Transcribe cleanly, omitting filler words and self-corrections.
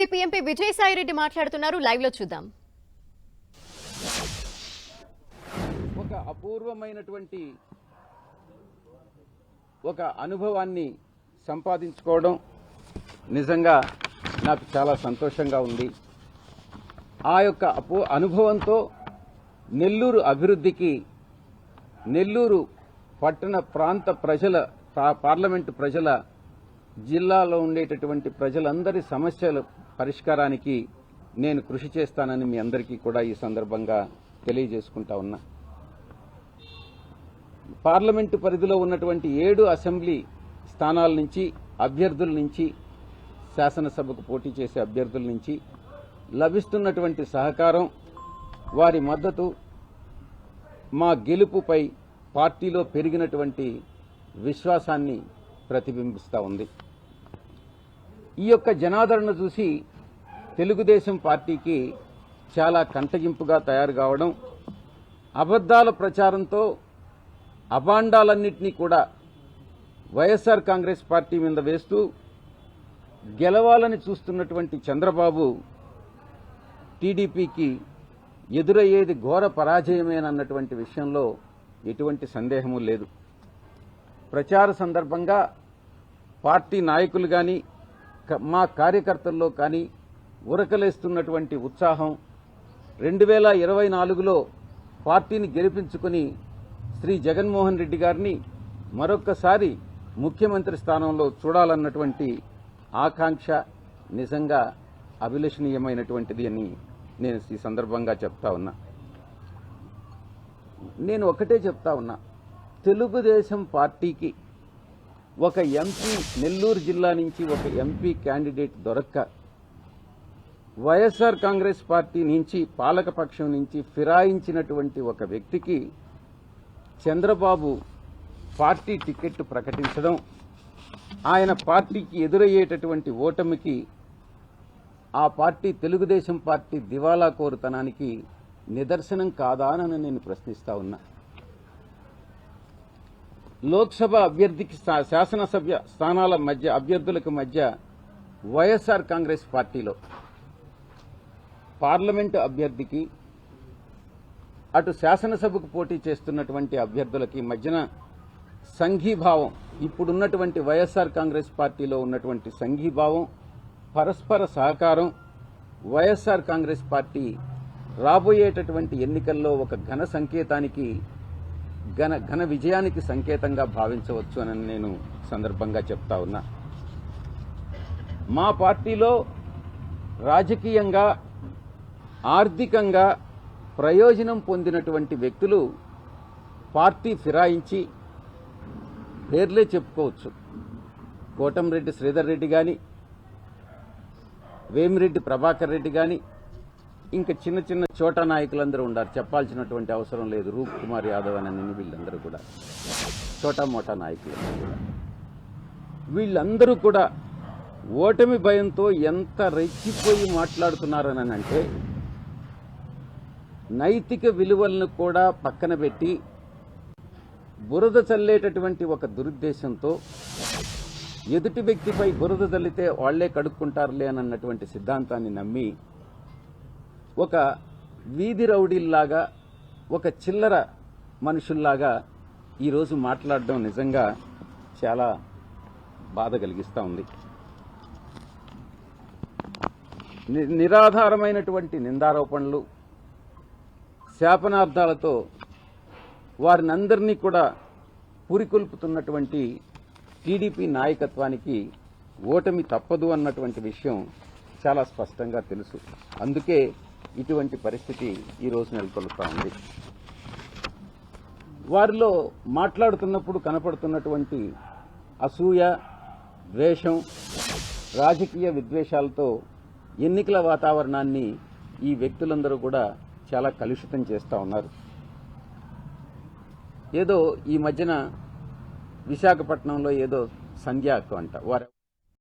MP Vijayasai Reddy మాట్లాడుతున్నారు. Live లో చూద్దాం. ఒక అపూర్వమైనటువంటి ఒక అనుభవాన్ని సంపాదించుకోవడం నిజంగా నాకు చాలా సంతోషంగా ఉంది. ఆ యొక్క అనుభవంతో నెల్లూరు అభివృద్ధికి, నెల్లూరు పట్టణ ప్రాంత ప్రజల, పార్లమెంటు ప్రజల, జిల్లాలో ఉండేటటువంటి ప్రజలందరి సమస్యల పరిష్కారానికి నేను కృషి చేస్తానని మీ అందరికీ కూడా ఈ సందర్భంగా తెలియజేసుకుంటా ఉన్నా. పార్లమెంటు పరిధిలో ఉన్నటువంటి 7 అసెంబ్లీ స్థానాల నుంచి అభ్యర్థుల నుంచి, శాసనసభకు పోటీ చేసే అభ్యర్థుల నుంచి లభిస్తున్నటువంటి సహకారం, వారి మద్దతు మా గెలుపుపై పార్టీలో పెరిగినటువంటి విశ్వాసాన్ని ప్రతిబింబిస్తూ ఉంది. ఈ యొక్క జనాదరణ చూసి తెలుగుదేశం పార్టీకి చాలా కంటగింపుగా తయారు కావడం, అబద్దాల ప్రచారంతో అభాండాలన్నింటినీ కూడా వైఎస్ఆర్ కాంగ్రెస్ పార్టీ మీద వేస్తూ గెలవాలని చూస్తున్నటువంటి చంద్రబాబు టీడీపీకి ఎదురయ్యేది ఘోర పరాజయమేనన్నటువంటి విషయంలో ఎటువంటి సందేహము లేదు. ప్రచార సందర్భంగా పార్టీ నాయకులు కానీ, మా కార్యకర్తల్లో కానీ ఉరకలేస్తున్నటువంటి ఉత్సాహం, 2024లో పార్టీని గెలిపించుకుని శ్రీ జగన్మోహన్ రెడ్డి గారిని మరొక్కసారి ముఖ్యమంత్రి స్థానంలో చూడాలన్నటువంటి ఆకాంక్ష నిజంగా అభిలషణీయమైనటువంటిది అని నేను ఈ సందర్భంగా చెప్తా ఉన్నా. నేను ఒకటే చెప్తా ఉన్నా, తెలుగుదేశం పార్టీకి ఒక ఎంపీ, నెల్లూరు జిల్లా నుంచి ఒక ఎంపీ క్యాండిడేట్ దొరక్క వైఎస్ఆర్ కాంగ్రెస్ పార్టీ నుంచి, పాలకపక్షం నుంచి ఫిరాయించినటువంటి ఒక వ్యక్తికి చంద్రబాబు పార్టీ టికెట్ ప్రకటించడం, ఆయన పార్టీకి ఎదురయ్యేటటువంటి ఓటమికి ఆ పార్టీ, తెలుగుదేశం పార్టీ దివాలా కోరుతనానికి నిదర్శనం కాదా అని నేను ప్రశ్నిస్తా ఉన్నా. లోక్సభ అభ్యర్థికి, శాసనసభ స్థానాల మధ్య అభ్యర్థులకు మధ్య వైఎస్ఆర్ కాంగ్రెస్ పార్టీలో, పార్లమెంటు అభ్యర్థికి, అటు శాసనసభకు పోటీ చేస్తున్నటువంటి అభ్యర్థులకి మధ్యన సంఘీభావం, ఇప్పుడున్నటువంటి వైఎస్ఆర్ కాంగ్రెస్ పార్టీలో ఉన్నటువంటి సంఘీభావం, పరస్పర సహకారం వైఎస్ఆర్ కాంగ్రెస్ పార్టీ రాబోయేటటువంటి ఎన్నికల్లో ఒక ఘన సంకేతానికి, ఘన విజయానికి సంకేతంగా భావించవచ్చు అని నేను సందర్భంగా చెప్తా ఉన్నా. మా పార్టీలో రాజకీయంగా, ఆర్థికంగా ప్రయోజనం పొందినటువంటి వ్యక్తులు పార్టీ ఫిరాయించి, పేర్లే చెప్పుకోవచ్చు, కోటంరెడ్డి శ్రీధర్ రెడ్డి కానీ, వేమిరెడ్డి ప్రభాకర్ రెడ్డి కానీ, ఇంకా చిన్న చిన్న చోటా నాయకులందరూ ఉన్నారు, చెప్పాల్సినటువంటి అవసరం లేదు. రూప్ కుమార్ యాదవ్ అని వీళ్ళందరూ కూడా చోటా మోటా నాయకులు. వీళ్ళందరూ కూడా ఓటమి భయంతో ఎంత రెచ్చిపోయి మాట్లాడుతున్నారని అంటే, నైతిక విలువలను కూడా పక్కన పెట్టి బురద చల్లేటటువంటి ఒక దురుద్దేశంతో, ఎదుటి వ్యక్తిపై బురద చల్లితే వాళ్లే కడుక్కుంటారులే అన్నటువంటి సిద్ధాంతాన్ని నమ్మి ఒక వీధి రౌడీల్లాగా, ఒక చిల్లర మనుషుల్లాగా ఈరోజు మాట్లాడడం నిజంగా చాలా బాధ కలిగిస్తూ ఉంది. నిరాధారమైనటువంటి నిందారోపణలు, శాపనార్థాలతో వారినందరినీ కూడా పురికొల్పుతున్నటువంటి టీడీపీ నాయకత్వానికి ఓటమి తప్పదు అన్నటువంటి విషయం చాలా స్పష్టంగా తెలుసు. అందుకే ఇటువంటి పరిస్థితి ఈరోజు నెలకొల్పుతా ఉంది. వారిలో మాట్లాడుతున్నప్పుడు కనపడుతున్నటువంటి అసూయ, ద్వేషం, రాజకీయ విద్వేషాలతో ఎన్నికల వాతావరణాన్ని ఈ వ్యక్తులందరూ కూడా చాలా కలుషితం చేస్తూ ఉన్నారు. ఏదో ఈ మధ్యన విశాఖపట్నంలో ఏదో సంధ్యాకు అంట, వారు